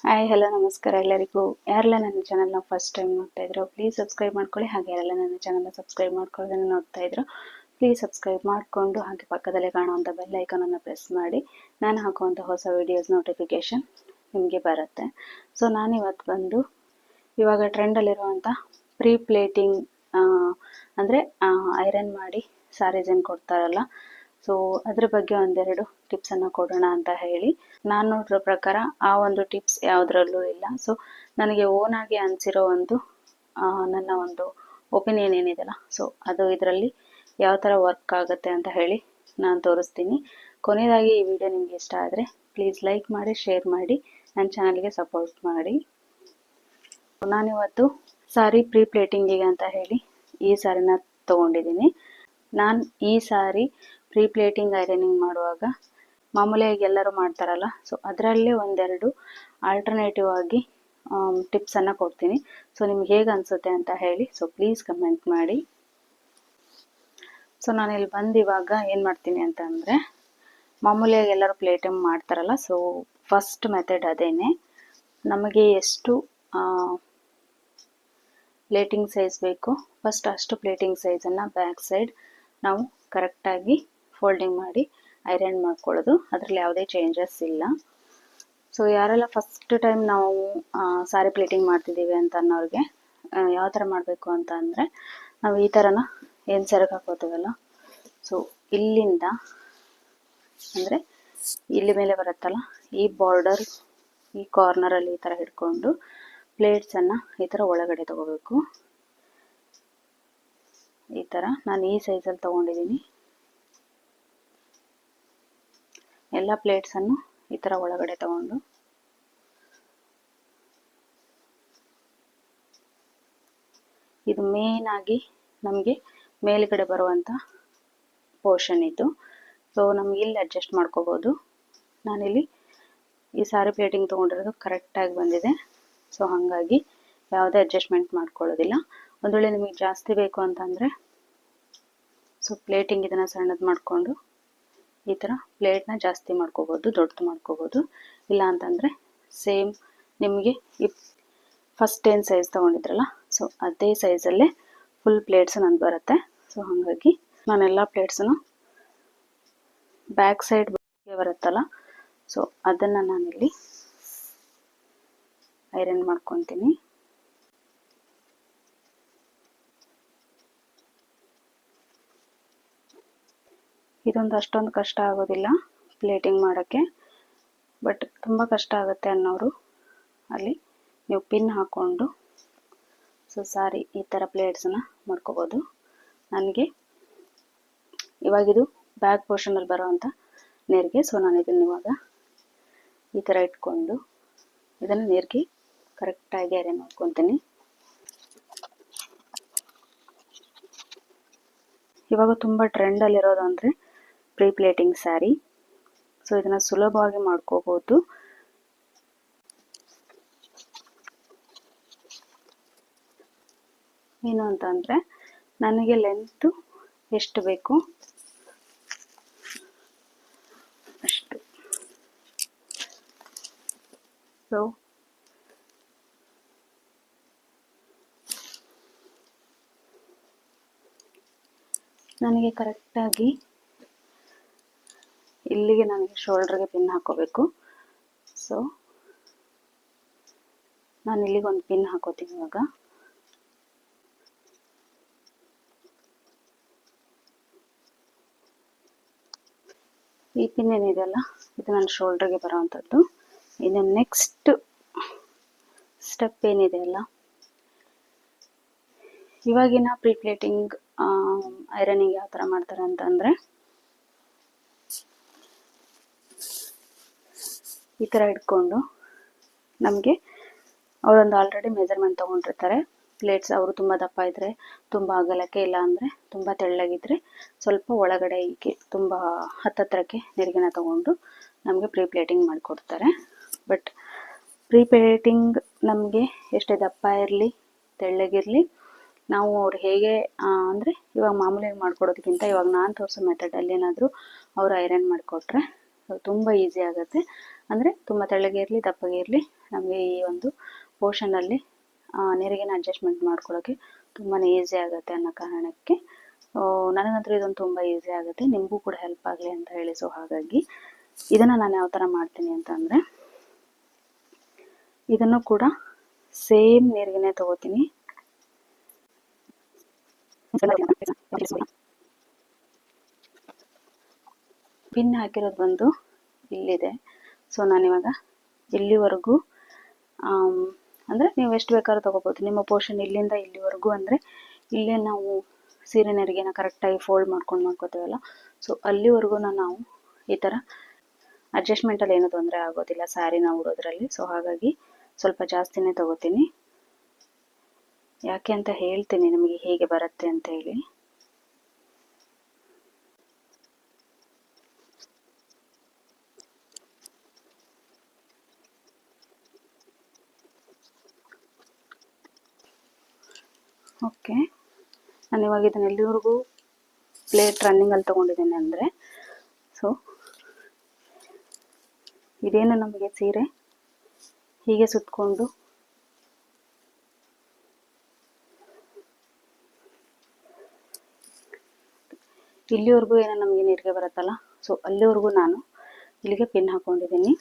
Hi hello ನಮಸ್ಕಾರ ಎಲ್ಲರಿಗೂ. ಯಾರೆಲ್ಲ ನನ್ನ ಚಾನಲ್ನ ಫಸ್ಟ್ ಟೈಮ್ ನೋಡ್ತಾ ಇದ್ರು ಪ್ಲೀಸ್ ಸಬ್ಸ್ಕ್ರೈಬ್ ಮಾಡ್ಕೊಳ್ಳಿ. ಹಾಗೆ ಯಾರೆಲ್ಲ ನನ್ನ ಚಾನಲ್ನ ಸಬ್ಸ್ಕ್ರೈಬ್ ಮಾಡ್ಕೊಳ್ಳೋದನ್ನು ನೋಡ್ತಾ ಇದ್ರು ಪ್ಲೀಸ್ ಸಬ್ಸ್ಕ್ರೈಬ್ ಮಾಡಿಕೊಂಡು ಹಾಗೆ ಪಕ್ಕದಲ್ಲೇ ಕಾಣುವಂಥ ಬೆಲ್ ಐಕಾನನ್ನು ಪ್ರೆಸ್ ಮಾಡಿ ನಾನು ಹಾಕುವಂಥ ಹೊಸ ವೀಡಿಯೋಸ್ ನೋಟಿಫಿಕೇಷನ್ ನಿಮಗೆ ಬರುತ್ತೆ. ಸೊ ನಾನಿವತ್ತು ಬಂದು ಇವಾಗ ಟ್ರೆಂಡಲ್ಲಿರುವಂಥ ಪ್ರೀ ಪ್ಲೇಟಿಂಗ್ ಅಂದರೆ ಐರನ್ ಮಾಡಿ ಸ್ಯಾರೀಸ್ ಏನು ಕೊಡ್ತಾರಲ್ಲ, ಸೊ ಅದ್ರ ಬಗ್ಗೆ ಒಂದೆರಡು ಟಿಪ್ಸನ್ನು ಕೊಡೋಣ ಅಂತ ಹೇಳಿ. ನಾನು ನೋಡಿರೋ ಪ್ರಕಾರ ಆ ಒಂದು ಟಿಪ್ಸ್ ಯಾವುದರಲ್ಲೂ ಇಲ್ಲ. ಸೊ ನನಗೆ ಓನಾಗಿ ಅನಿಸಿರೋ ಒಂದು ನನ್ನ ಒಂದು ಒಪಿನಿಯನ್ ಏನಿದೆಯಲ್ಲ, ಸೊ ಅದು ಇದರಲ್ಲಿ ಯಾವ ಥರ ವರ್ಕ್ ಆಗುತ್ತೆ ಅಂತ ಹೇಳಿ ನಾನು ತೋರಿಸ್ತೀನಿ. ಕೊನೆಯದಾಗಿ ಈ ವಿಡಿಯೋ ನಿಮಗೆ ಇಷ್ಟ ಆದರೆ ಪ್ಲೀಸ್ ಲೈಕ್ ಮಾಡಿ, ಶೇರ್ ಮಾಡಿ, ನನ್ನ ಚಾನಲ್ಗೆ ಸಪೋರ್ಟ್ ಮಾಡಿ. ನಾನಿವತ್ತು ಸಾರಿ ಪ್ರೀ ಪ್ಲೇಟಿಂಗಿಗೆ ಅಂತ ಹೇಳಿ ಈ ಸಾರಿನ ತೊಗೊಂಡಿದ್ದೀನಿ. ನಾನು ಈ ಸಾರಿ ಪ್ರೀ ಪ್ಲೇಟಿಂಗ್ ಐರನಿಂಗ್ ಮಾಡುವಾಗ ಮಾಮೂಲಿಯಾಗಿ ಎಲ್ಲರೂ ಮಾಡ್ತಾರಲ್ಲ, ಸೊ ಅದರಲ್ಲೇ ಒಂದೆರಡು ಆಲ್ಟರ್ನೇಟಿವ್ ಆಗಿ ಟಿಪ್ಸನ್ನು ಕೊಡ್ತೀನಿ. ಸೊ ನಿಮ್ಗೆ ಹೇಗೆ ಅನಿಸುತ್ತೆ ಅಂತ ಹೇಳಿ ಸೊ ಪ್ಲೀಸ್ ಕಮೆಂಟ್ ಮಾಡಿ. ಸೊ ನಾನಿಲ್ಲಿ ಬಂದು ಇವಾಗ ಏನು ಮಾಡ್ತೀನಿ ಅಂತ ಅಂದರೆ, ಮಾಮೂಲಿಯಾಗಿ ಎಲ್ಲರೂ ಪ್ಲೇಟಿಂಗ್ ಮಾಡ್ತಾರಲ್ಲ, ಸೊ ಫಸ್ಟ್ ಮೆಥಡ್ ಅದೇನೆ. ನಮಗೆ ಎಷ್ಟು ಪ್ಲೇಟಿಂಗ್ ಸೈಜ್ ಬೇಕು ಫಸ್ಟ್ ಅಷ್ಟು ಪ್ಲೇಟಿಂಗ್ ಸೈಜನ್ನು ಬ್ಯಾಕ್ ಸೈಡ್ ನಾವು ಕರೆಕ್ಟಾಗಿ ಫೋಲ್ಡಿಂಗ್ ಮಾಡಿ ಐರನ್ ಮಾಡ್ಕೊಳ್ಳೋದು. ಅದರಲ್ಲಿ ಯಾವುದೇ ಚೇಂಜಸ್ ಇಲ್ಲ. ಸೊ ಯಾರೆಲ್ಲ ಫಸ್ಟ್ ಟೈಮ್ ನಾವು ಸಾರಿ ಪ್ಲೇಟಿಂಗ್ ಮಾಡ್ತಿದ್ದೀವಿ ಅಂತ ಅನ್ನೋರಿಗೆ ಯಾವ ಥರ ಮಾಡಬೇಕು ಅಂತ ಅಂದರೆ, ನಾವು ಈ ಥರನ ಏನು ಸೆರಗು ಹಾಕೋತೀವಲ್ಲ, ಸೊ ಇಲ್ಲಿಂದ ಅಂದರೆ ಇಲ್ಲಿ ಮೇಲೆ ಬರುತ್ತಲ್ಲ, ಈ ಬಾರ್ಡರ್ ಈ ಕಾರ್ನರಲ್ಲಿ ಈ ಥರ ಹಿಡ್ಕೊಂಡು ಪ್ಲೇಟ್ಸನ್ನು ಈ ಥರ ಒಳಗಡೆ ತಗೋಬೇಕು. ಈ ಥರ ನಾನು ಈ ಸೈಜಲ್ಲಿ ತೊಗೊಂಡಿದ್ದೀನಿ. ಎಲ್ಲ ಪ್ಲೇಟ್ಸನ್ನು ಈ ಥರ ಒಳಗಡೆ ತಗೊಂಡು ಇದು ಮೇನ್ ಆಗಿ ನಮಗೆ ಮೇಲ್ಗಡೆ ಬರುವಂಥ ಪೋರ್ಷನ್ ಇದು. ಸೊ ನಮ್ಗೆ ಇಲ್ಲಿ ಅಡ್ಜಸ್ಟ್ ಮಾಡ್ಕೋಬೋದು. ನಾನಿಲ್ಲಿ ಈ ಸಾರಿ ಪ್ಲೇಟಿಂಗ್ ತೊಗೊಂಡಿರೋದು ಕರೆಕ್ಟಾಗಿ ಬಂದಿದೆ. ಸೊ ಹಾಗಾಗಿ ಯಾವುದೇ ಅಡ್ಜಸ್ಟ್ಮೆಂಟ್ ಮಾಡ್ಕೊಳ್ಳೋದಿಲ್ಲ. ಒಂದು ವೇಳೆ ನಿಮಗೆ ಜಾಸ್ತಿ ಬೇಕು ಅಂತಂದರೆ ಸೊ ಪ್ಲೇಟಿಂಗ್ ಇದನ್ನು ಸಣ್ಣದು ಮಾಡಿಕೊಂಡು ಈ ಥರ ಪ್ಲೇಟ್ನ ಜಾಸ್ತಿ ಮಾಡ್ಕೋಬೋದು, ದೊಡ್ಡದು ಮಾಡ್ಕೋಬೋದು. ಇಲ್ಲ ಅಂತಂದರೆ ಸೇಮ್ ನಿಮಗೆ ಈ ಫಸ್ಟ್ ಏನು ಸೈಜ್ ತೊಗೊಂಡಿದ್ರಲ್ಲ, ಸೊ ಅದೇ ಸೈಜಲ್ಲೇ ಫುಲ್ ಪ್ಲೇಟ್ಸ್ ನಂದು ಬರುತ್ತೆ. ಸೊ ಹಾಗಾಗಿ ನಾನೆಲ್ಲ ಪ್ಲೇಟ್ಸನ್ನು ಬ್ಯಾಕ್ ಸೈಡ್ ಬರುತ್ತಲ್ಲ, ಸೊ ಅದನ್ನು ನಾನಿಲ್ಲಿ ಐರನ್ ಮಾಡ್ಕೊತೀನಿ. ಇದೊಂದು ಅಷ್ಟೊಂದು ಕಷ್ಟ ಆಗೋದಿಲ್ಲ ಪ್ಲೇಟಿಂಗ್ ಮಾಡೋಕ್ಕೆ, ಬಟ್ ತುಂಬ ಕಷ್ಟ ಆಗುತ್ತೆ ಅನ್ನೋರು ಅಲ್ಲಿ ನೀವು ಪಿನ್ ಹಾಕ್ಕೊಂಡು ಸೊ ಸಾರಿ ಈ ಥರ ಪ್ಲೇಟ್ಸನ್ನು ಮಾಡ್ಕೋಬೋದು. ನನಗೆ ಇವಾಗಿದು ಬ್ಯಾಕ್ ಪೋರ್ಷನಲ್ಲಿ ಬರೋವಂಥ ನೆರಿಗೆ, ಸೊ ನಾನು ಇದನ್ನು ಇವಾಗ ಈ ಥರ ಇಟ್ಕೊಂಡು ಇದನ್ನು ನೆರಿಗೆ ಕರೆಕ್ಟಾಗಿ ಐರನ್ ಮಾಡ್ಕೊತೀನಿ. ಇವಾಗ ತುಂಬ ಟ್ರೆಂಡಲ್ಲಿರೋದು ಅಂದರೆ ಪ್ರೀ ಪ್ಲೇಟಿಂಗ್ ಸ್ಯಾರಿ. ಸೊ ಇದನ್ನು ಸುಲಭವಾಗಿ ಮಾಡ್ಕೋಬೋದು. ಏನು ಅಂತಂದರೆ, ನನಗೆ ಲೆಂತು ಎಷ್ಟು ಬೇಕು ಅಷ್ಟು. ಸೊ ನನಗೆ ಕರೆಕ್ಟಾಗಿ ಇಲ್ಲಿಗೆ ನನಗೆ ಶೋಲ್ಡ್ರಿಗೆ ಪಿನ್ ಹಾಕೋಬೇಕು. ಸೊ ನಾನು ಇಲ್ಲಿಗೊಂದು ಪಿನ್ ಹಾಕೋತೀನಿ. ಇವಾಗ ಈ ಪಿನ್ ಏನಿದೆಯಲ್ಲ, ಇದು ನನ್ನ ಶೋಲ್ಡ್ರಿಗೆ ಬರೋವಂಥದ್ದು. ಇನ್ನು ನೆಕ್ಸ್ಟ್ ಸ್ಟೆಪ್ ಏನಿದೆಯಲ್ಲ, ಇವಾಗಿನ ಪ್ರೀ ಪ್ಲೇಟಿಂಗ್ ಐರನಿಂಗ್ ಯಾವ ಥರ ಮಾಡ್ತಾರೆ ಅಂತಂದರೆ, ಈ ಥರ ಇಟ್ಕೊಂಡು ನಮಗೆ ಅವರೊಂದು ಆಲ್ರೆಡಿ ಮೆಜರ್ಮೆಂಟ್ ತೊಗೊಂಡಿರ್ತಾರೆ. ಪ್ಲೇಟ್ಸ್ ಅವರು ತುಂಬ ದಪ್ಪ ಇದ್ದರೆ ತುಂಬ ಅಗಲಕ್ಕೆ, ಇಲ್ಲ ಅಂದರೆ ತುಂಬ ತೆಳ್ಳಗಿದ್ರೆ ಸ್ವಲ್ಪ ಒಳಗಡೆ ಹೀಗೆ ತುಂಬ ಹತ್ತತ್ರಕ್ಕೆ ನೆರಿಗೆನ ತೊಗೊಂಡು ನಮಗೆ ಪ್ರೀ ಪ್ಲೇಟಿಂಗ್ ಮಾಡಿಕೊಡ್ತಾರೆ. ಬಟ್ ಪ್ರೀ ಪ್ಲೇಟಿಂಗ್ ನಮಗೆ ಎಷ್ಟೇ ದಪ್ಪ ಇರಲಿ ತೆಳ್ಳಗಿರಲಿ, ನಾವು ಅವ್ರು ಹೇಗೆ ಅಂದರೆ ಇವಾಗ ಮಾಮೂಲಿಯಾಗಿ ಮಾಡ್ಕೊಡೋದಕ್ಕಿಂತ ಇವಾಗ ನಾನು ತೋರಿಸೋ ಮೆಥಡಲ್ಲಿ ಏನಾದರೂ ಅವರು ಐರನ್ ಮಾಡಿಕೊಟ್ರೆ ತುಂಬ ಈಸಿ ಆಗುತ್ತೆ. ಅಂದರೆ ತುಂಬ ತೆಳ್ಳಗೆ ಇರಲಿ ದಪ್ಪಗೆ ಇರಲಿ ನಮಗೆ ಈ ಒಂದು ಪೋರ್ಷನಲ್ಲಿ ನೆರಿಗೆನ ಅಡ್ಜಸ್ಟ್ಮೆಂಟ್ ಮಾಡ್ಕೊಳ್ಳೋಕ್ಕೆ ತುಂಬಾ ಈಸಿ ಆಗುತ್ತೆ ಅನ್ನೋ ಕಾರಣಕ್ಕೆ ನನಗಂತೂ ಇದೊಂದು ತುಂಬ ಈಸಿ ಆಗುತ್ತೆ, ನಿಮಗೂ ಕೂಡ ಹೆಲ್ಪ್ ಆಗಲಿ ಅಂತ ಹೇಳಿ. ಸೊ ಹಾಗಾಗಿ ಇದನ್ನು ನಾನು ಯಾವ ಥರ ಮಾಡ್ತೀನಿ ಅಂತಂದರೆ, ಇದನ್ನು ಕೂಡ ಸೇಮ್ ನೆರಿಗೆನೇ ತಗೋತೀನಿ. ಪಿನ್ ಹಾಕಿರೋದು ಬಂದು ಇಲ್ಲಿದೆ. ಸೊ ನಾನಿವಾಗ ಇಲ್ಲಿವರೆಗೂ ಅಂದರೆ ನೀವು ಎಷ್ಟು ಬೇಕಾದ್ರೂ ತೊಗೋಬೋದು. ನಿಮ್ಮ ಪೋರ್ಷನ್ ಇಲ್ಲಿಂದ ಇಲ್ಲಿವರೆಗೂ ಅಂದರೆ ಇಲ್ಲೇ ನಾವು ಸೀರೆ ನೆರಿಗೆನ ಕರೆಕ್ಟಾಗಿ ಫೋಲ್ಡ್ ಮಾಡ್ಕೊತೀವಲ್ಲ, ಸೊ ಅಲ್ಲಿವರೆಗೂ ನಾವು ಈ ಥರ ಅಡ್ಜಸ್ಟ್ಮೆಂಟಲ್ಲಿ ಏನೂ ತೊಂದರೆ ಆಗೋದಿಲ್ಲ ಸ್ಯಾರಿನ ಉಡೋದ್ರಲ್ಲಿ. ಸೊ ಹಾಗಾಗಿ ಸ್ವಲ್ಪ ಜಾಸ್ತಿನೇ ತೊಗೋತೀನಿ. ಯಾಕೆ ಅಂತ ಹೇಳ್ತೀನಿ ನಿಮಗೆ ಹೇಗೆ ಬರುತ್ತೆ ಅಂತ ಹೇಳಿ. ಓಕೆ, ನಾನು ಇವಾಗ ಇದನ್ನ ಎಲ್ಲಿವರೆಗೂ ಪ್ಲೇಟ್ ರನ್ನಿಂಗಲ್ಲಿ ತೊಗೊಂಡಿದ್ದೀನಿ ಅಂದರೆ, ಸೊ ಇದೇನು ನಮಗೆ ಸೀರೆ ಹೀಗೆ ಸುತ್ತಕೊಂಡು ಇಲ್ಲಿವರೆಗೂ ಏನೋ ನಮಗೆ ನೆರಿಗೆ ಬರುತ್ತಲ್ಲ, ಸೊ ಅಲ್ಲಿವರೆಗೂ ನಾನು ಇಲ್ಲಿಗೆ ಪಿನ್ ಹಾಕೊಂಡಿದ್ದೀನಿ.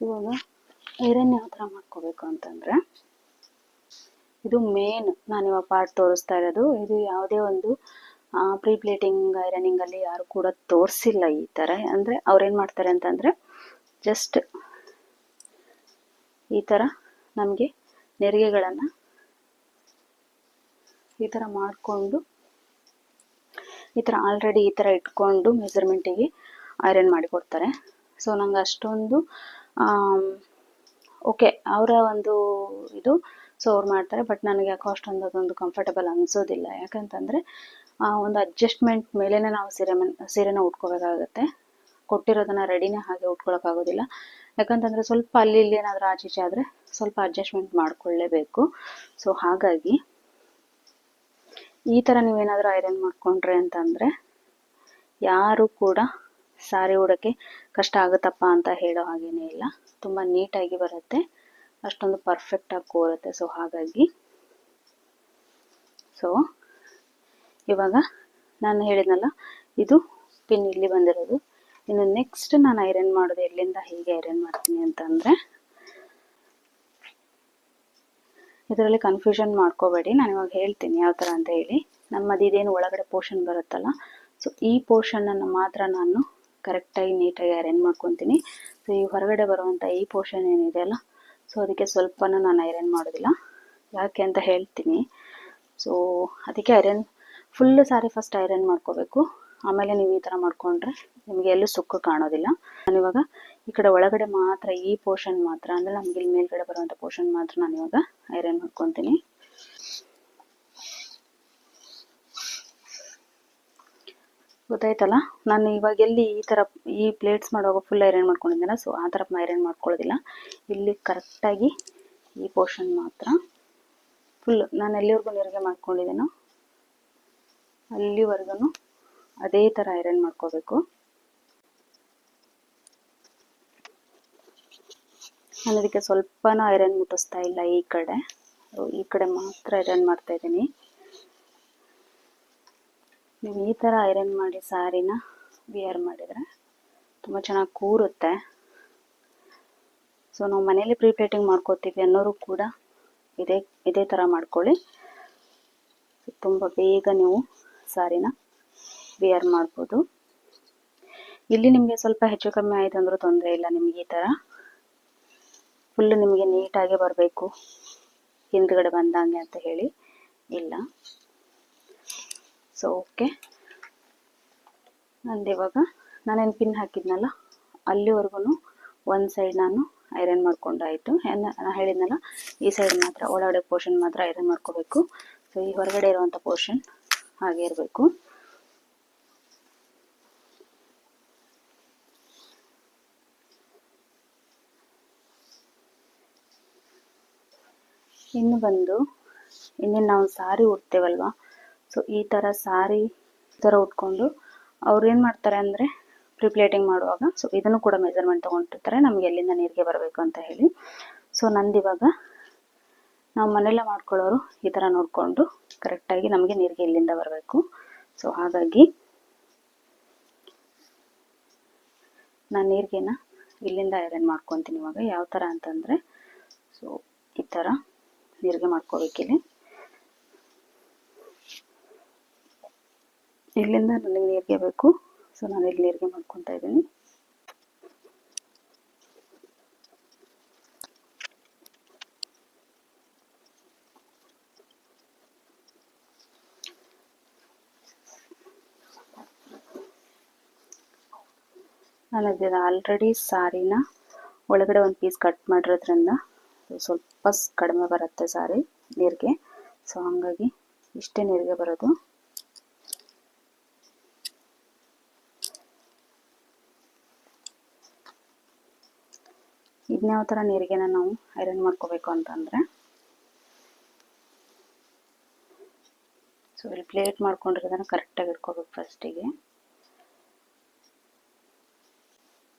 ಇವಾಗ ಐರನ್ ಯಾವ ಥರ ಮಾಡ್ಕೋಬೇಕು ಅಂತಂದರೆ, ಇದು ಮೇನ್ ನಾನಿವಾಗ ಪಾರ್ಟ್ ತೋರಿಸ್ತಾ ಇರೋದು. ಇದು ಯಾವುದೇ ಒಂದು ಪ್ರೀ ಪ್ಲೇಟಿಂಗ್ ಐರನಿಂಗಲ್ಲಿ ಯಾರು ಕೂಡ ತೋರಿಸಿಲ್ಲ ಈ ಥರ. ಅಂದರೆ ಅವ್ರೇನು ಮಾಡ್ತಾರೆ ಅಂತಂದರೆ, ಜಸ್ಟ್ ಈ ಥರ ನಮಗೆ ನೆರಿಗೆಗಳನ್ನು ಈ ಥರ ಮಾಡಿಕೊಂಡು ಈ ಥರ ಆಲ್ರೆಡಿ ಈ ಥರ ಇಟ್ಕೊಂಡು ಮೆಜರ್ಮೆಂಟಿಗೆ ಐರನ್ ಮಾಡಿಕೊಡ್ತಾರೆ. ಸೊ ನಂಗೆ ಅಷ್ಟೊಂದು ಓಕೆ ಅವರ ಒಂದು ಇದು, ಸೊ ಅವ್ರು ಮಾಡ್ತಾರೆ. ಬಟ್ ನನಗೆ ಯಾಕೋ ಅಷ್ಟೊಂದು ಅದೊಂದು ಕಂಫರ್ಟಬಲ್ ಅನಿಸೋದಿಲ್ಲ. ಯಾಕಂತಂದರೆ ಒಂದು ಅಡ್ಜಸ್ಟ್ಮೆಂಟ್ ಮೇಲೇ ನಾವು ಸೀರೆನ ಉಟ್ಕೋಬೇಕಾಗುತ್ತೆ. ಕೊಟ್ಟಿರೋದನ್ನು ರೆಡಿನೇ ಹಾಗೆ ಉಟ್ಕೊಳ್ಳೋಕ್ಕಾಗೋದಿಲ್ಲ. ಯಾಕಂತಂದರೆ ಸ್ವಲ್ಪ ಅಲ್ಲಿ ಇಲ್ಲಿ ಏನಾದರೂ ಆಚೀಚೆ ಆದರೆ ಸ್ವಲ್ಪ ಅಡ್ಜಸ್ಟ್ಮೆಂಟ್ ಮಾಡಿಕೊಳ್ಳೇಬೇಕು. ಸೊ ಹಾಗಾಗಿ ಈ ಥರ ನೀವೇನಾದರೂ ಐರನ್ ಮಾಡಿಕೊಂಡ್ರೆ ಅಂತಂದರೆ ಯಾರು ಕೂಡ ಸಾರಿ ಉಡೋಕ್ಕೆ ಕಷ್ಟ ಆಗುತ್ತಪ್ಪ ಅಂತ ಹೇಳೋ ಹಾಗೇನೇ ಇಲ್ಲ. ತುಂಬ ನೀಟಾಗಿ ಬರುತ್ತೆ, ಅಷ್ಟೊಂದು ಪರ್ಫೆಕ್ಟಾಗಿ ಕೂರುತ್ತೆ. ಸೊ ಹಾಗಾಗಿ ಸೊ ಇವಾಗ ನಾನು ಹೇಳಿದ್ನಲ್ಲ, ಇದು ಪಿನ್ ಇಲ್ಲಿ ಬಂದಿರೋದು. ಇನ್ನು ನೆಕ್ಸ್ಟ್ ನಾನು ಐರನ್ ಮಾಡೋದು ಎಲ್ಲಿಂದ ಹೇಗೆ ಐರನ್ ಮಾಡ್ತೀನಿ ಅಂತಂದರೆ, ಇದರಲ್ಲಿ ಕನ್ಫ್ಯೂಷನ್ ಮಾಡ್ಕೋಬೇಡಿ. ನಾನು ಇವಾಗ ಹೇಳ್ತೀನಿ ಯಾವ ಥರ ಅಂತ ಹೇಳಿ. ನಮ್ಮದು ಇದೇನು ಒಳಗಡೆ ಪೋರ್ಷನ್ ಬರುತ್ತಲ್ಲ, ಸೊ ಈ ಪೋರ್ಷನನ್ನು ಮಾತ್ರ ನಾನು ಕರೆಕ್ಟಾಗಿ ನೀಟಾಗಿ ಐರನ್ ಮಾಡ್ಕೊತೀನಿ. ಸೊ ಈ ಹೊರಗಡೆ ಬರುವಂಥ ಈ ಪೋರ್ಷನ್ ಏನಿದೆ ಅಲ್ಲ, ಸೊ ಅದಕ್ಕೆ ಸ್ವಲ್ಪನೂ ನಾನು ಐರನ್ ಮಾಡೋದಿಲ್ಲ. ಯಾಕೆ ಅಂತ ಹೇಳ್ತೀನಿ. ಸೊ ಅದಕ್ಕೆ iron full sorry first iron ಮಾಡ್ಕೋಬೇಕು, ಆಮೇಲೆ ನೀವು ಈ ಥರ ಮಾಡಿಕೊಂಡ್ರೆ ನಿಮಗೆ ಎಲ್ಲೂ ಸುಕ್ಕು ಕಾಣೋದಿಲ್ಲ. ನಾನಿವಾಗ ಈ ಕಡೆ ಒಳಗಡೆ ಮಾತ್ರ ಈ ಪೋರ್ಷನ್ ಮಾತ್ರ, ಅಂದರೆ ನಮಗೆ ಇಲ್ಲಿ ಮೇಲ್ಗಡೆ ಬರುವಂಥ ಪೋರ್ಷನ್ ಮಾತ್ರ ನಾನಿವಾಗ ಐರನ್ ಮಾಡ್ಕೊತೀನಿ. ಗೊತ್ತಾಯ್ತಲ್ಲ, ನಾನು ಇವಾಗ ಎಲ್ಲಿ ಈ ಥರ ಈ ಪ್ಲೇಟ್ಸ್ ಮಾಡುವಾಗ ಫುಲ್ ಐರನ್ ಮಾಡ್ಕೊಂಡಿದ್ದೀನ, ಸೊ ಆ ಥರ ಐರನ್ ಮಾಡ್ಕೊಳ್ಳೋದಿಲ್ಲ. ಇಲ್ಲಿ ಕರೆಕ್ಟಾಗಿ ಈ ಪೋರ್ಷನ್ ಮಾತ್ರ ಫುಲ್ ನಾನು ಎಲ್ಲಿವರೆಗೂ ನೆರಿಗೆ ಮಾಡ್ಕೊಂಡಿದ್ದೀನೋ ಅಲ್ಲಿವರೆಗೂ ಅದೇ ಥರ ಐರನ್ ಮಾಡ್ಕೋಬೇಕು. ನಾನು ಇದಕ್ಕೆ ಸ್ವಲ್ಪನೂ ಐರನ್ ಮುಟ್ಟಿಸ್ತಾ ಇಲ್ಲ. ಈ ಕಡೆ ಮಾತ್ರ ಐರನ್ ಮಾಡ್ತಾ ಇದ್ದೀನಿ. ನೀವು ಈ ಥರ ಐರನ್ ಮಾಡಿ ಸಾರಿನ ವಿಯರ್ ಮಾಡಿದರೆ ತುಂಬ ಚೆನ್ನಾಗಿ ಕೂರುತ್ತೆ. ಸೊ ನಾವು ಮನೇಲಿ ಪ್ರೀ ಪ್ಲೇಟಿಂಗ್ ಮಾಡ್ಕೋತೀವಿ ಅನ್ನೋರು ಕೂಡ ಇದೇ ಥರ ಮಾಡ್ಕೊಳ್ಳಿ. ತುಂಬ ಬೇಗ ನೀವು ಸಾರಿನ ವಿಯರ್ ಮಾಡ್ಬೋದು. ಇಲ್ಲಿ ನಿಮಗೆ ಸ್ವಲ್ಪ ಹೆಚ್ಚು ಕಮ್ಮಿ ಆಯಿತು ಅಂದರೂ ತೊಂದರೆ ಇಲ್ಲ. ನಿಮಗೆ ಈ ಥರ ಫುಲ್ಲು ನಿಮಗೆ ನೀಟಾಗಿ ಬರಬೇಕು ಹಿಂದ್ಗಡೆ ಬಂದಂಗೆ ಅಂತ ಹೇಳಿ ಇಲ್ಲ. ಸೊ ಓಕೆ, ನಂದು ಇವಾಗ ನಾನೇನು ಪಿನ್ ಹಾಕಿದ್ನಲ್ಲ ಅಲ್ಲಿವರೆಗೂ ಒಂದು ಸೈಡ್ ನಾನು ಐರನ್ ಮಾಡ್ಕೊಂಡಾಯಿತು. ನಾನು ಹೇಳಿದ್ನಲ್ಲ, ಈ ಸೈಡ್ ಮಾತ್ರ ಒಳಗಡೆ ಪೋರ್ಷನ್ ಮಾತ್ರ ಐರನ್ ಮಾಡ್ಕೋಬೇಕು. ಸೊ ಈ ಹೊರಗಡೆ ಇರುವಂಥ ಪೋರ್ಷನ್ ಹಾಗೆ ಇರಬೇಕು. ಇನ್ನು ಬಂದು ಇನ್ನೇನು ನಾವು ಸಾರಿ ಉಡ್ತೇವಲ್ವ, ಸೊ ಈ ಥರ ಸಾರಿ ಈ ಥರ ಉಟ್ಕೊಂಡು ಅವ್ರು ಏನು ಮಾಡ್ತಾರೆ ಅಂದರೆ ಪ್ರಿಪ್ಲೇಟಿಂಗ್ ಮಾಡುವಾಗ ಸೊ ಇದನ್ನು ಕೂಡ ಮೆಜರ್ಮೆಂಟ್ ತೊಗೊಂಡಿರ್ತಾರೆ ನಮಗೆ ಎಲ್ಲಿಂದ ನೀರಿಗೆ ಬರಬೇಕು ಅಂತ ಹೇಳಿ. ಸೊ ನಂದಿವಾಗ ನಾವು ಮನೆಯಲ್ಲೇ ಮಾಡ್ಕೊಳ್ಳೋರು ಈ ಥರ ನೋಡಿಕೊಂಡು ಕರೆಕ್ಟಾಗಿ ನಮಗೆ ನೀರಿಗೆ ಇಲ್ಲಿಂದ ಬರಬೇಕು. ಸೊ ಹಾಗಾಗಿ ನಾನು ನೀರಿಗೆನ ಇಲ್ಲಿಂದ ಐರನ್ ಮಾಡ್ಕೊತೀನಿ. ಇವಾಗ ಯಾವ ಥರ ಅಂತಂದರೆ ಸೊ ಈ ಥರ ನೀರಿಗೆ ಮಾಡ್ಕೋಬೇಕಿಲ್ಲಿ. ಇಲ್ಲಿಂದ ನನಗೆ ನೀರಿಗೆ ಬೇಕು, ಸೊ ನಾನು ಇಲ್ಲಿ ನೀರಿಗೆ ಮಾಡ್ಕೊತಾ ಇದ್ದೀನಿ. ನಾನು ಆಲ್ರೆಡಿ ಸಾರಿನ ಒಳಗಡೆ ಒಂದು ಪೀಸ್ ಕಟ್ ಮಾಡಿರೋದ್ರಿಂದ ಸ್ವಲ್ಪ ಕಡಿಮೆ ಬರುತ್ತೆ ಸಾರಿ ನೀರಿಗೆ. ಸೊ ಹಾಗಾಗಿ ಇಷ್ಟೇ ನೀರಿಗೆ ಬರೋದು. ಇದ್ಯಾವ ಥರ ನೀರಿಗೆ ನಾವು ಐರನ್ ಮಾಡ್ಕೋಬೇಕು ಅಂತಂದರೆ ಸೊ ಇಲ್ಲಿ ಪ್ಲೇಟ್ ಮಾಡ್ಕೊಂಡಿರೋದನ್ನು ಕರೆಕ್ಟಾಗಿ ಇಟ್ಕೋಬೇಕು ಫಸ್ಟಿಗೆ.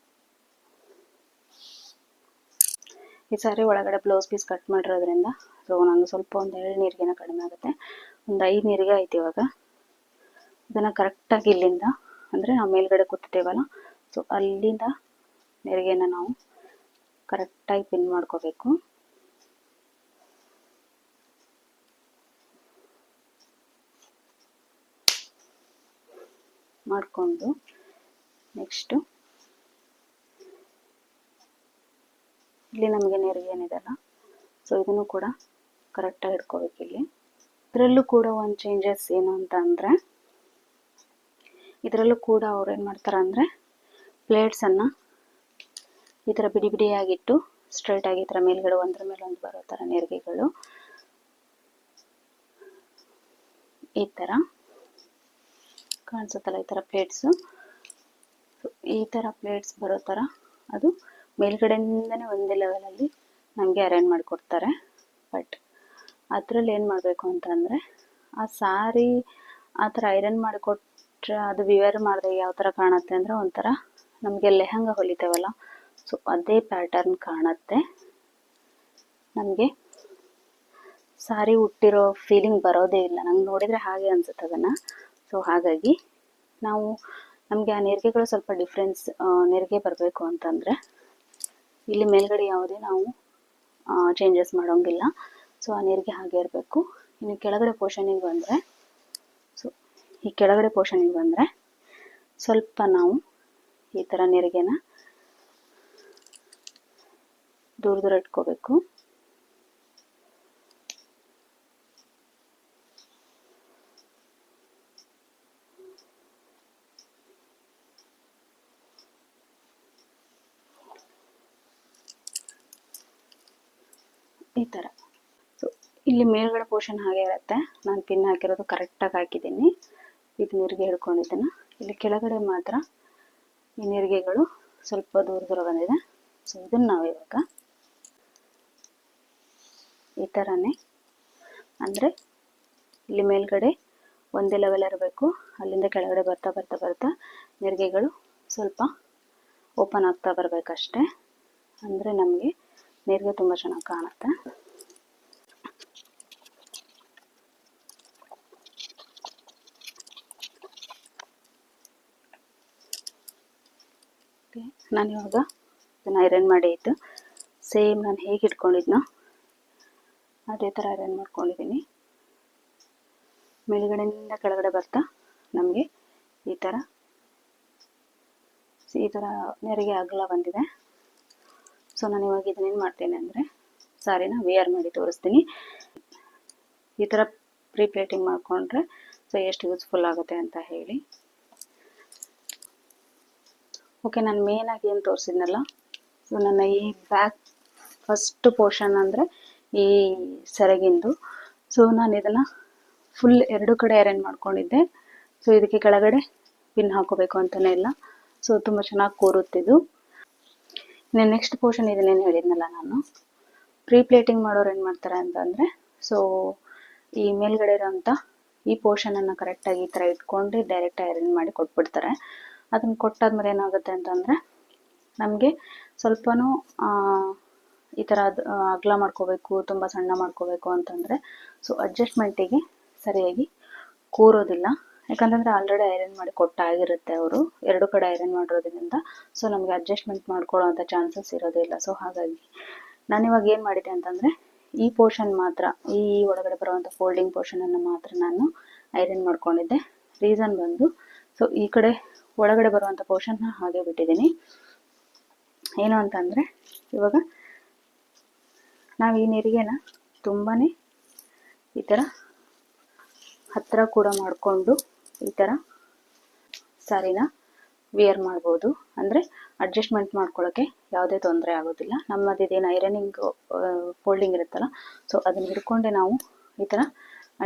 ಈ ಸಾರಿ ಒಳಗಡೆ ಬ್ಲೌಸ್ ಪೀಸ್ ಕಟ್ ಮಾಡಿರೋದ್ರಿಂದ ಸೊ ನಂಗೆ ಸ್ವಲ್ಪ ಒಂದು 2 ನೀರಿಗೆನ ಕಡಿಮೆ ಆಗುತ್ತೆ, ಒಂದು 5 ನೀರಿಗೆ ಆಯ್ತು. ಇವಾಗ ಇದನ್ನು ಕರೆಕ್ಟಾಗಿ ಇಲ್ಲಿಂದ ಅಂದರೆ ನಾವು ಮೇಲ್ಗಡೆ ಕೂತಿದ್ದೇವಲ್ಲ ಸೊ ಅಲ್ಲಿಂದ ನೀರಿಗೆನ ನಾವು ಕರೆಕ್ಟಾಗಿ ಪಿನ್ ಮಾಡ್ಕೋಬೇಕು. ಮಾಡಿಕೊಂಡು ನೆಕ್ಸ್ಟು ಇಲ್ಲಿ ನಮಗೆ ನೀರಿಗೆ ಏನಿದೆಲ್ಲ ಸೊ ಇದನ್ನು ಕೂಡ ಕರೆಕ್ಟಾಗಿ ಇಟ್ಕೋಬೇಕು. ಇಲ್ಲಿ ಇದರಲ್ಲೂ ಕೂಡ ಒಂದು ಚೇಂಜಸ್ ಏನು ಅಂತ ಅಂದರೆ ಇದರಲ್ಲೂ ಕೂಡ ಅವ್ರು ಏನು ಮಾಡ್ತಾರೆ ಅಂದರೆ ಪ್ಲೇಟ್ಸನ್ನು ಈ ಥರ ಬಿಡಿ ಬಿಡಿಯಾಗಿಟ್ಟು ಸ್ಟ್ರೈಟಾಗಿ ಈ ಥರ ಮೇಲ್ಗಡೆ ಒಂದ್ರ ಮೇಲೆ ಒಂದು ಬರೋ ಥರ ನೆರಿಗೆಗಳು ಈ ಥರ ಕಾಣಿಸುತ್ತಲ್ಲ, ಈ ಥರ ಪ್ಲೇಟ್ಸು, ಈ ಥರ ಪ್ಲೇಟ್ಸ್ ಬರೋ ಥರ ಅದು ಮೇಲ್ಗಡೆಯಿಂದನೇ ಒಂದೇ ಲೆವೆಲಲ್ಲಿ ನಮಗೆ ಅರೇಂಜ್ ಮಾಡಿಕೊಡ್ತಾರೆ. ಬಟ್ ಅದರಲ್ಲಿ ಏನು ಮಾಡಬೇಕು ಅಂತಂದರೆ ಆ ಸಾರಿ ಆ ಥರ ಐರನ್ ಮಾಡಿಕೊಟ್ರೆ ಅದು ವಿವೇರ್ ಮಾಡಿದಾಗ ಯಾವ ಥರ ಕಾಣುತ್ತೆ ಅಂದರೆ ಒಂಥರ ನಮಗೆ ಲೆಹಂಗ ಹೊಲಿತೇವಲ್ಲ ಸೊ ಅದೇ ಪ್ಯಾಟರ್ನ್ ಕಾಣುತ್ತೆ. ನಮಗೆ ಸಾರಿ ಉಟ್ಟಿರೋ ಫೀಲಿಂಗ್ ಬರೋದೇ ಇಲ್ಲ, ನಂಗೆ ನೋಡಿದರೆ ಹಾಗೆ ಅನಿಸುತ್ತೆ ಅದನ್ನು. ಸೊ ಹಾಗಾಗಿ ನಾವು ನಮಗೆ ಆ ನೆರಿಗೆಗಳು ಸ್ವಲ್ಪ ಡಿಫ್ರೆನ್ಸ್ ನೆರಿಗೆ ಬರಬೇಕು ಅಂತಂದರೆ ಇಲ್ಲಿ ಮೇಲ್ಗಡೆ ಯಾವುದೇ ನಾವು ಚೇಂಜಸ್ ಮಾಡೋಂಗಿಲ್ಲ. ಸೊ ಆ ನೆರಿಗೆ ಹಾಗೆ ಇರಬೇಕು. ಇನ್ನು ಕೆಳಗಡೆ ಪೋರ್ಷನಿಗೆ ಬಂದರೆ ಸೊ ಈ ಕೆಳಗಡೆ ಪೋರ್ಷನಿಗೆ ಬಂದರೆ ಸ್ವಲ್ಪ ನಾವು ಈ ಥರ ನೆರಿಗೆನ ದೂರ ದೂರ ಇಟ್ಕೋಬೇಕು. ಈ ಥರ ಸೊ ಇಲ್ಲಿ ಮೇಲ್ಗಡೆ ಪೋರ್ಷನ್ ಹಾಗೆ ಇರುತ್ತೆ. ನಾನು ಪಿನ್ ಹಾಕಿರೋದು ಕರೆಕ್ಟಾಗಿ ಹಾಕಿದ್ದೀನಿ. ಇದು ನೀರಿಗೆ ಹಿಡ್ಕೊಂಡಿದ್ದನ್ನು ಇಲ್ಲಿ ಕೆಳಗಡೆ ಮಾತ್ರ ಈ ನೆರಿಗೆಗಳು ಸ್ವಲ್ಪ ದೂರ ದೂರ ಬಂದಿದೆ. ಸೊ ಇದನ್ನು ನಾವು ಇವಾಗ ಈ ಥರನೇ ಅಂದರೆ ಇಲ್ಲಿ ಮೇಲ್ಗಡೆ ಒಂದೇ ಲೆವೆಲ್ ಇರಬೇಕು, ಅಲ್ಲಿಂದ ಕೆಳಗಡೆ ಬರ್ತಾ ಬರ್ತಾ ಬರ್ತಾ ನೆರಿಗೆಗಳು ಸ್ವಲ್ಪ ಓಪನ್ ಆಗ್ತಾ ಬರಬೇಕಷ್ಟೆ. ಅಂದರೆ ನಮಗೆ ನೆರಿಗೆ ತುಂಬ ಚೆನ್ನಾಗಿ ಕಾಣುತ್ತೆ. ನಾನು ಇವಾಗ ಇದನ್ನು ಐರನ್ ಮಾಡಿ ಇತ್ತು ಸೇಮ್ ನಾನು ಹೇಗೆ ಇಟ್ಕೊಂಡಿದ್ನೋ ಅದೇ ಥರ ಐರನ್ ಮಾಡ್ಕೊಂಡಿದ್ದೀನಿ. ಮೇಲ್ಗಡೆಯಿಂದ ಕೆಳಗಡೆ ಬರ್ತಾ ನಮಗೆ ಈ ಥರ ನೆರಿಗೆ ಅಗಲ ಬಂದಿದೆ. ಸೊ ನಾನು ಇವಾಗ ಇದನ್ನೇನು ಮಾಡ್ತೀನಿ ಅಂದರೆ ಸಾರಿನ ವೇರ್ ಮಾಡಿ ತೋರಿಸ್ತೀನಿ. ಈ ಥರ ಪ್ಲೇಟಿಂಗ್ ಮಾಡಿಕೊಂಡ್ರೆ ಸೊ ಎಷ್ಟು ಯೂಸ್ಫುಲ್ ಆಗುತ್ತೆ ಅಂತ ಹೇಳಿ. ಓಕೆ, ನಾನು ಮೇನಾಗಿ ಏನು ತೋರಿಸಿದ್ನಲ್ಲ ಸೊ ನನ್ನ ಈ ಬ್ಯಾಕ್ ಫಸ್ಟ್ ಪೋರ್ಷನ್ ಅಂದರೆ ಈ ಸೆರಗಿಂದು ಸೊ ನಾನು ಇದನ್ನು ಫುಲ್ 2 ಕಡೆ ಅರೇಂಜ್ ಮಾಡ್ಕೊಂಡಿದ್ದೆ. ಸೊ ಇದಕ್ಕೆ ಕೆಳಗಡೆ ಪಿನ್ ಹಾಕೋಬೇಕು ಅಂತಲೇ ಇಲ್ಲ, ಸೊ ತುಂಬ ಚೆನ್ನಾಗಿ ಕೂರುತ್ತಿದ್ದು. ನೆಕ್ಸ್ಟ್ ಪೋರ್ಷನ್ ಇದನ್ನೇನು ಹೇಳಿದ್ನಲ್ಲ ನಾನು ಪ್ಲೇಟಿಂಗ್ ಮಾಡೋರು ಏನು ಮಾಡ್ತಾರೆ ಅಂತಂದರೆ ಸೊ ಈ ಮೇಲ್ಗಡೆ ಇರೋಂಥ ಈ ಪೋರ್ಷನನ್ನು ಕರೆಕ್ಟಾಗಿ ಈ ಥರ ಇಟ್ಕೊಂಡು ಡೈರೆಕ್ಟ್ ಐರನ್ ಮಾಡಿ ಕೊಟ್ಬಿಡ್ತಾರೆ. ಅದನ್ನು ಕೊಟ್ಟಾದ್ಮೇಲೆ ಏನಾಗುತ್ತೆ ಅಂತಂದರೆ ನಮಗೆ ಸ್ವಲ್ಪನೂ ಈ ಥರ ಅಗಲ ಮಾಡ್ಕೋಬೇಕು, ತುಂಬ ಸಣ್ಣ ಮಾಡ್ಕೋಬೇಕು ಅಂತಂದರೆ ಸೊ ಅಡ್ಜಸ್ಟ್ಮೆಂಟಿಗೆ ಸರಿಯಾಗಿ ಕೂರೋದಿಲ್ಲ. ಯಾಕಂತಂದರೆ ಆಲ್ರೆಡಿ ಐರನ್ ಮಾಡಿ ಕೊಟ್ಟಾಗಿರುತ್ತೆ ಅವರು, ಎರಡು ಕಡೆ ಐರನ್ ಮಾಡಿರೋದ್ರಿಂದ ಸೊ ನಮಗೆ ಅಡ್ಜಸ್ಟ್ಮೆಂಟ್ ಮಾಡ್ಕೊಳ್ಳೋ ಅಂಥ ಚಾನ್ಸಸ್ ಇರೋದಿಲ್ಲ. ಸೊ ಹಾಗಾಗಿ ನಾನಿವಾಗ ಏನು ಮಾಡಿದೆ ಅಂತಂದರೆ ಈ ಪೋರ್ಷನ್ ಮಾತ್ರ, ಈ ಒಳಗಡೆ ಬರುವಂಥ ಫೋಲ್ಡಿಂಗ್ ಪೋರ್ಷನನ್ನು ಮಾತ್ರ ನಾನು ಐರನ್ ಮಾಡ್ಕೊಂಡಿದ್ದೆ. ರೀಸನ್ ಬಂದು ಸೊ ಈ ಕಡೆ ಒಳಗಡೆ ಬರುವಂಥ ಪೋರ್ಷನ್ನ ಹಾಗೆ ಬಿಟ್ಟಿದ್ದೀನಿ. ಏನು ಅಂತಂದರೆ ಇವಾಗ ನಾವು ಈ ನೆರಿಗೆನ ತುಂಬಾ ಈ ಥರ ಹತ್ತಿರ ಕೂಡ ಮಾಡಿಕೊಂಡು ಈ ಥರ ಸ್ಯಾರಿನ ವೇರ್ ಮಾಡ್ಬೋದು. ಅಂದರೆ ಅಡ್ಜಸ್ಟ್ಮೆಂಟ್ ಮಾಡ್ಕೊಳ್ಳೋಕ್ಕೆ ಯಾವುದೇ ತೊಂದರೆ ಆಗೋದಿಲ್ಲ. ನಮ್ಮದಿದೇನು ಐರನಿಂಗ್ ಫೋಲ್ಡಿಂಗ್ ಇರುತ್ತಲ್ಲ ಸೊ ಅದನ್ನು ಹಿಡ್ಕೊಂಡೆ ನಾವು ಈ ಥರ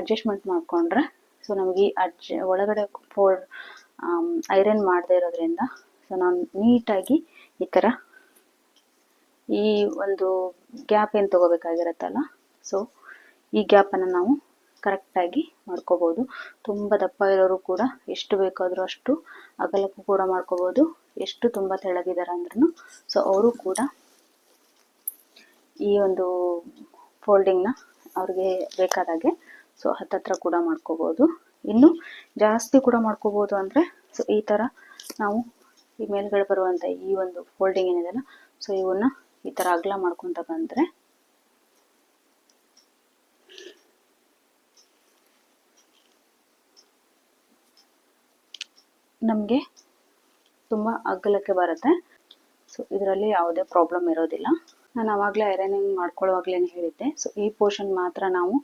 ಅಡ್ಜಸ್ಟ್ಮೆಂಟ್ ಮಾಡಿಕೊಂಡ್ರೆ ಸೊ ನಮಗೆ ಈ ಒಳಗಡೆ ಐರನ್ ಮಾಡದೇ ಇರೋದ್ರಿಂದ ಸೊ ನಾವು ನೀಟಾಗಿ ಈ ಥರ ಈ ಒಂದು ಗ್ಯಾಪ್ ಏನು ತೊಗೋಬೇಕಾಗಿರುತ್ತಲ್ಲ ಸೊ ಈ ಗ್ಯಾಪನ್ನು ನಾವು ಕರೆಕ್ಟಾಗಿ ಮಾಡ್ಕೋಬೋದು. ತುಂಬ ದಪ್ಪ ಇರೋರು ಕೂಡ ಎಷ್ಟು ಬೇಕಾದರೂ ಅಷ್ಟು ಅಗಲಕ್ಕೂ ಕೂಡ ಮಾಡ್ಕೋಬೋದು. ಎಷ್ಟು ತುಂಬ ತೆಳಗಿದ್ದಾರೆ ಅಂದ್ರೂ ಸೊ ಅವರು ಕೂಡ ಈ ಒಂದು ಫೋಲ್ಡಿಂಗ್ನ ಅವ್ರಿಗೆ ಬೇಕಾದಾಗೆ ಸೊ ಹತ್ತತ್ರ ಕೂಡ ಮಾಡ್ಕೋಬೋದು. ಇನ್ನು ಜಾಸ್ತಿ ಕೂಡ ಮಾಡ್ಕೋಬೋದು ಅಂದರೆ ಸೊ ಈ ಥರ ನಾವು ಈ ಮೇಲ್ಗಡೆ ಬರುವಂಥ ಈ ಒಂದು ಫೋಲ್ಡಿಂಗ್ ಏನಿದೆಯಲ್ಲ ಸೊ ಇವನ್ನ ಈ ಥರ ಅಗಲ ಮಾಡ್ಕೊತ ಬಂದರೆ ನಮಗೆ ತುಂಬ ಅಗಲಕ್ಕೆ ಬರುತ್ತೆ. ಸೊ ಇದರಲ್ಲಿ ಯಾವುದೇ ಪ್ರಾಬ್ಲಮ್ ಇರೋದಿಲ್ಲ. ನಾನು ಆವಾಗಲೇ ಐರನಿಂಗ್ ಮಾಡ್ಕೊಳ್ಳುವಾಗಲೇ ಹೇಳಿದ್ದೆ ಸೊ ಈ ಪೋರ್ಷನ್ ಮಾತ್ರ ನಾವು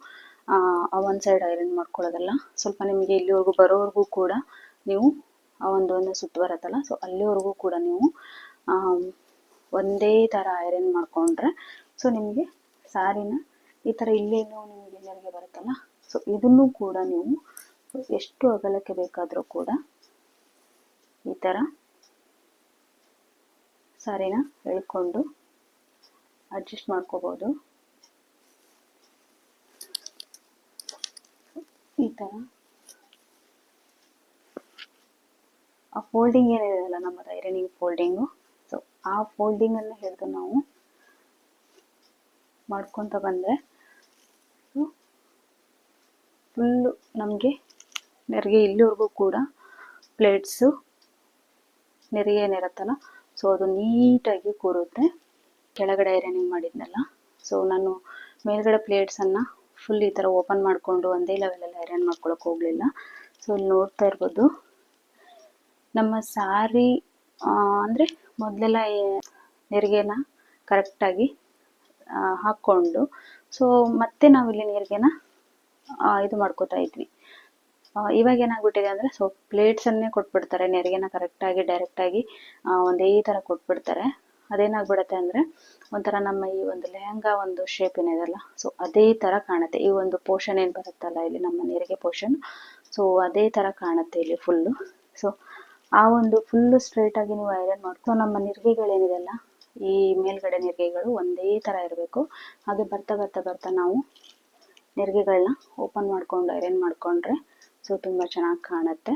ಒಂದು ಸೈಡ್ ಐರನ್ ಮಾಡ್ಕೊಳ್ಳೋದಲ್ಲ, ಸ್ವಲ್ಪ ನಿಮಗೆ ಇಲ್ಲಿವರೆಗೂ ಬರೋವರೆಗೂ ಕೂಡ ನೀವು ಒಂದು ಸುತ್ತು ಬರುತ್ತಲ್ಲ ಸೊ ಅಲ್ಲಿವರೆಗೂ ಕೂಡ ನೀವು ಒಂದೇ ಥರ ಐರನ್ ಮಾಡಿಕೊಂಡ್ರೆ ಸೊ ನಿಮಗೆ ಸ್ಯಾರಿನ ಈ ಥರ ಇಲ್ಲೇನು ನಿಮಗೆ ನೆರಿಗೆ ಬರುತ್ತಲ್ಲ ಸೊ ಇದನ್ನು ಕೂಡ ನೀವು ಎಷ್ಟು ಅಗಲಕ್ಕೆ ಬೇಕಾದರೂ ಕೂಡ ಈ ಥರ ಸ್ಯಾರಿನ ಎಳ್ಕೊಂಡು ಅಡ್ಜಸ್ಟ್ ಮಾಡ್ಕೋಬೋದು. ಈ ಥರ ಆ ಫೋಲ್ಡಿಂಗ್ ಏನಿದೆ ನಮ್ಮದು ಐರನಿಂಗ್ ಫೋಲ್ಡಿಂಗು ಸೊ ಆ ಫೋಲ್ಡಿಂಗನ್ನು ಹಿಡಿದು ನಾವು ಮಾಡ್ಕೊತ ಬಂದರೆ ಫುಲ್ಲು ನಮಗೆ ನೆರಿಗೆ ಇಲ್ಲಿವರೆಗೂ ಕೂಡ ಪ್ಲೇಟ್ಸು ನೆರಿಗೆ ಏನಿರುತ್ತಲ್ಲ ಸೊ ಅದು ನೀಟಾಗಿ ಕೂರುತ್ತೆ. ಕೆಳಗಡೆ ಐರನಿಂಗ್ ಮಾಡಿದ್ನಲ್ಲ ಸೊ ನಾನು ಮೇಲ್ಗಡೆ ಪ್ಲೇಟ್ಸನ್ನು ಫುಲ್ ಈ ಥರ ಓಪನ್ ಮಾಡಿಕೊಂಡು ಒಂದೇ ಲೆವೆಲಲ್ಲಿ ಐರನ್ ಮಾಡ್ಕೊಳಕ್ಕೆ ಹೋಗಲಿಲ್ಲ. ಸೊ ಇಲ್ಲಿ ನೋಡ್ತಾ ಇರ್ಬೋದು ನಮ್ಮ ಸ್ಯಾರಿ ಅಂದರೆ ಮೊದಲೆಲ್ಲ ನೆರಿಗೆನ ಕರೆಕ್ಟಾಗಿ ಹಾಕ್ಕೊಂಡು ಸೊ ಮತ್ತೆ ನಾವಿಲ್ಲಿ ನೆರಿಗೆನ ಇದು ಮಾಡ್ಕೋತಾ ಇದ್ವಿ. ಇವಾಗ ಏನಾಗ್ಬಿಟ್ಟಿದೆ ಅಂದರೆ ಸೊ ಪ್ಲೇಟ್ಸನ್ನೇ ಕೊಟ್ಬಿಡ್ತಾರೆ, ನೆರಿಗೆನ ಕರೆಕ್ಟಾಗಿ ಡೈರೆಕ್ಟಾಗಿ ಒಂದೇ ಥರ ಕೊಟ್ಬಿಡ್ತಾರೆ. ಅದೇನಾಗ್ಬಿಡುತ್ತೆ ಅಂದರೆ ಒಂಥರ ನಮ್ಮ ಈ ಒಂದು ಲೆಹಂಗಾ ಒಂದು ಶೇಪ್ ಏನಿದೆಯಲ್ಲ ಸೊ ಅದೇ ಥರ ಕಾಣುತ್ತೆ. ಈ ಒಂದು ಪೋರ್ಷನ್ ಏನು ಬರುತ್ತಲ್ಲ ಇಲ್ಲಿ ನಮ್ಮ ನೆರಿಗೆ ಪೋರ್ಷನ್ ಸೊ ಅದೇ ಥರ ಕಾಣುತ್ತೆ ಇಲ್ಲಿ ಫುಲ್ಲು. ಸೊ ಆ ಒಂದು ಫುಲ್ಲು ಸ್ಟ್ರೈಟಾಗಿ ನೀವು ಐರನ್ ಮಾಡ್ಕೊ ನಮ್ಮ ನೆರಿಗೆಗಳೇನಿದೆಯಲ್ಲ ಈ ಮೇಲ್ಗಡೆ ನೆರಿಗೆಗಳು ಒಂದೇ ಥರ ಇರಬೇಕು. ಹಾಗೆ ಬರ್ತಾ ಬರ್ತಾ ಬರ್ತಾ ನಾವು ನೆರಿಗೆಗಳನ್ನ ಓಪನ್ ಮಾಡ್ಕೊಂಡು ಐರನ್ ಮಾಡಿಕೊಂಡ್ರೆ ಸೊ ತುಂಬ ಚೆನ್ನಾಗಿ ಕಾಣುತ್ತೆ.